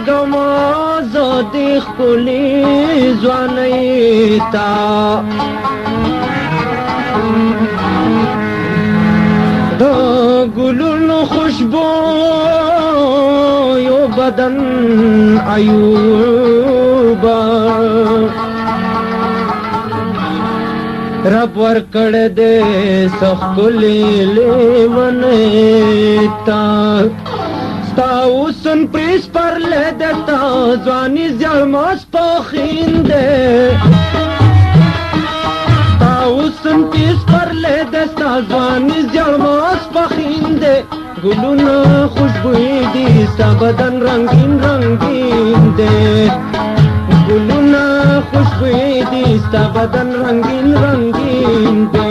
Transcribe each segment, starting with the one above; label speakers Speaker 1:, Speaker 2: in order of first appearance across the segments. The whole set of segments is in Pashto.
Speaker 1: گما زادی خپلی ځوانۍ تا د ګلونو خوشبو یو بدن ایوبا رب ورکړ دې سخلې لیونې تا ستا اوسن پریس پر لدتا ځواني زړماس پخیندې ستا اوسن پریس پر لدتا ځواني زړماس پخیندې ګلونه خوشبوئی دي ستا بدن رنگین رنگین دې ګلونه خوشبوئی دي ستا بدن رنگین رنگین دے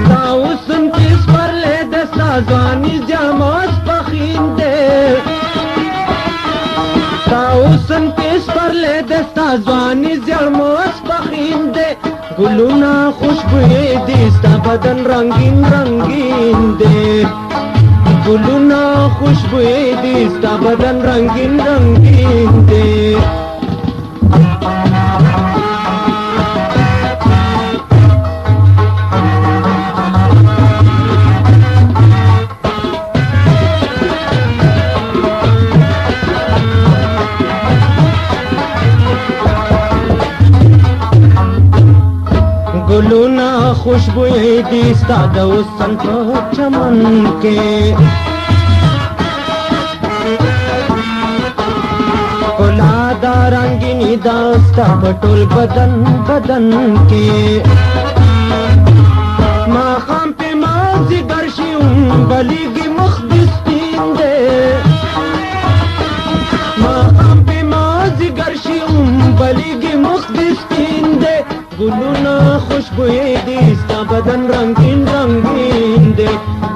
Speaker 1: ستا حسن کس پر لے دے ستا ځواني جاماس پخین دے ستا حسن کس پر لے دے ستا ځواني جاماس پخین دے ګلونه خوشبوئی دي ستا بدن رنگین رنگین دے ګلونه خوشبوئی دي ستا بدن رنگین رنگین دے ګلونه خوشبوئی دي ستا د حسن په چمن کې ښکلا دا رنګیني دا ستا په ټول بدن بدن کې ماښام پې مازدیګر شي بلیږي مخ دې سپین دی ماښام پې مازدیګر شي بلیږي مخ دې سپین دی ګلونه خوشبوئی دي ستا بدن رنگین رنگین دے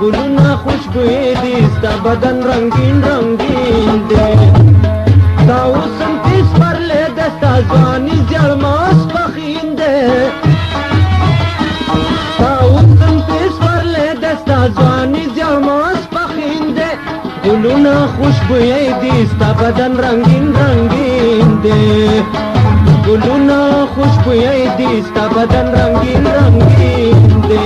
Speaker 1: ګلونه خوشبوئی دي ستا بدن رنگین رنگین دے ستا حسن تیز پر لے دے ستا ځواني زړماس پخین دے ستا حسن تیز پر لے دے ستا ځواني زړماس پخین دے ګلونه خوشبوئی دي ستا بدن رنگین رنگین دے ګلونه خوشبوئی دي ستا بدن رنگین رنگین دے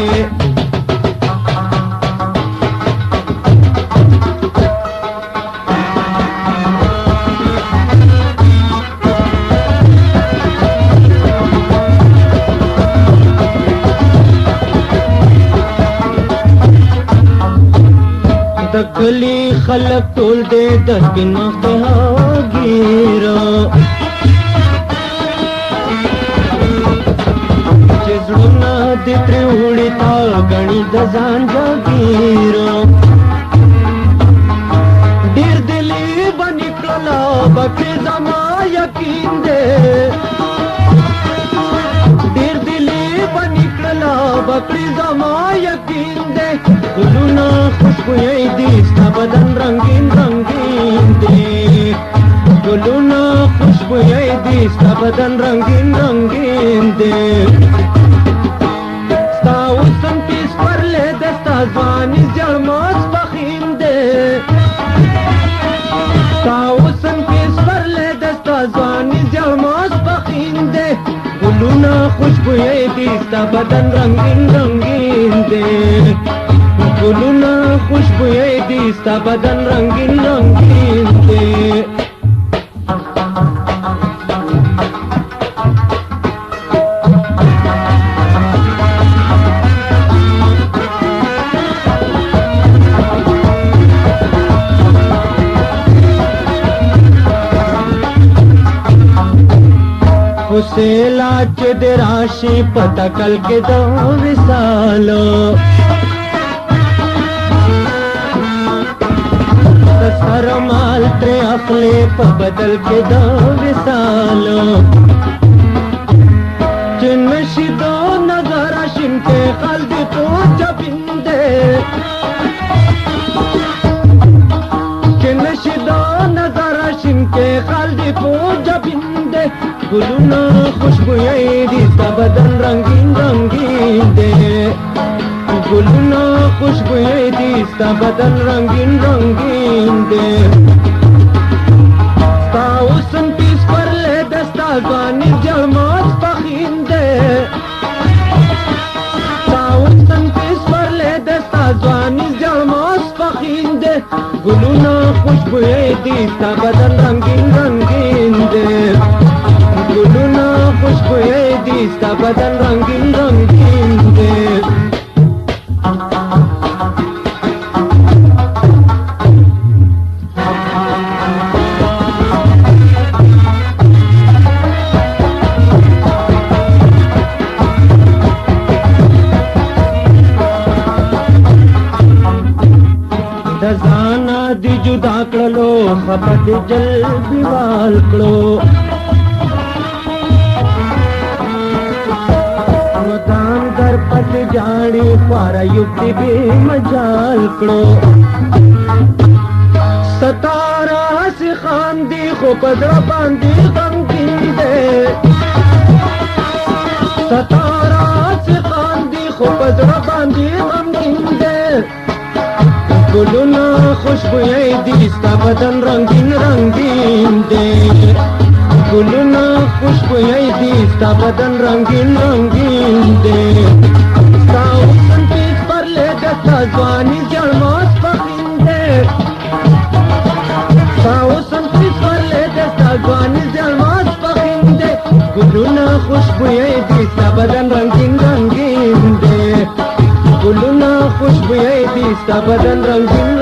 Speaker 1: د کلی خلک ټول دې د سپین مخته هاګیرو زړونه دې ترې وړي تا ګڼي د ځان جاګیرو ډېر دلې به نکړله بکې زما یقین دی ډېر دلې به نکړله بکې زما یقین دی ګلونه خوشبوئی دي ستا بدن رنگین رنگین دی ګلونه خوشبوئی دي ستا بدن رنگین رنگین دی حسن پیس پر لے دے ستا ځواني زړماس پخین دے ستا حسن پیس پر لے دے ستا ځواني زړماس پخین دے ګلونه خوشبوئی دي ستا بدن رنگین رنگین دے ګلونه خوشبوئی دي ستا بدن رنگین رنگین دے حسیلا چې د راشي پتا کل کې د وصالو سر مال تر خپلې په بدل کې د وصالو چې نشي د نظر شین کې خلد تو چبنده چې نشي د نظر شین کې خلد تو چبنده ګلونه خوشبوئی دي ستا بدن رنگین رنگین دے ګلونه خوشبوئی دي ستا بدن رنگین رنگین دے दे गुलुना खुशबुए दी ता बदन रंगीन रंगीन दे गुलुना खुशबुए दी ता बदन रंगीन रंगीन दे दजाना दी जुदा करो खपत जल बिवाल करो मदान घर पत जानी पारा युक्ति भी मजाल करो सतारा से खान दी खो पदरा बांधी गमगीन दे सतारा से खान दी खो पदरा बांधी गमगीन दे गुलुना खुशबुए दिस्ता बदन रंगीन रंगीन दे गुलुना खुशबुए दिस्ता बदन रंगीन रंगीन दे साउसन पीठ पर ले दस्ता जवानी जलमोस पकीन दे साउसन पीठ पर ले दस्ता जवानी जलमोस पकीन दे गुलुना खुशबुए दिस्ता बदन रंगीन रंगीन दे गुलुना खुशबुए दिस्ता बदन रंगीन